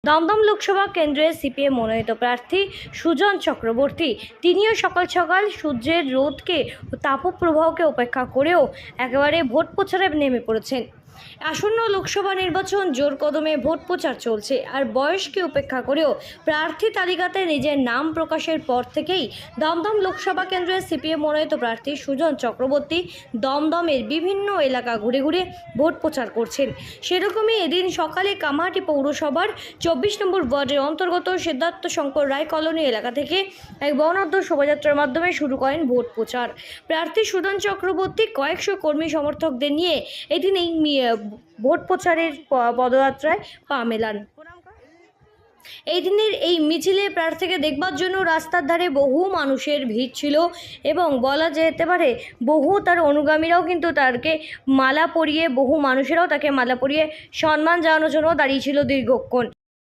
দমদম লোকসভা কেন্দ্রের সিপিএম মনোনীত প্রার্থী সুজন চক্রবর্তী তিনিও সকাল সকাল সূর্যের রোদকে ও তাপপ্রবাহকে উপেক্ষা করেও একেবারে ভোট প্রচারে নেমে পড়েছেন। আসন্ন লোকসভা নির্বাচন জোর কদমে ভোট প্রচার চলছে, আর বয়সকে উপেক্ষা করেও প্রার্থী তালিকাতে নিজের নাম প্রকাশের পর থেকেই দমদম লোকসভা কেন্দ্রের সিপিএম মনোনীত প্রার্থী সুজন চক্রবর্তী দমদমের বিভিন্ন এলাকা ঘুরে ঘুরে ভোট প্রচার করছেন। সেরকমই এদিন সকালে কামাহাটি পৌরসভার 24 নম্বর ওয়ার্ডের অন্তর্গত সিদ্ধার্থ শঙ্কর রায় কলোনি এলাকা থেকে এক বর্ণাঢ্য শোভাযাত্রার মাধ্যমে শুরু করেন ভোট প্রচার। প্রার্থী সুজন চক্রবর্তী কয়েকশো কর্মী সমর্থকদের নিয়ে এদিন এই ভোট প্রচারের পদযাত্রায় পা মেলান। এই দিনের এই মিছিলে প্রার্থীকে দেখবার জন্য রাস্তার ধারে বহু মানুষের ভিড় ছিল এবং বলা যেতে পারে বহু তার অনুগামীরাও কিন্তু তাকে মালা পরিয়ে, বহু মানুষেরাও তাকে মালা পরিয়ে সম্মান জানানোর জন্য দাঁড়িয়েছিল দীর্ঘক্ষণ।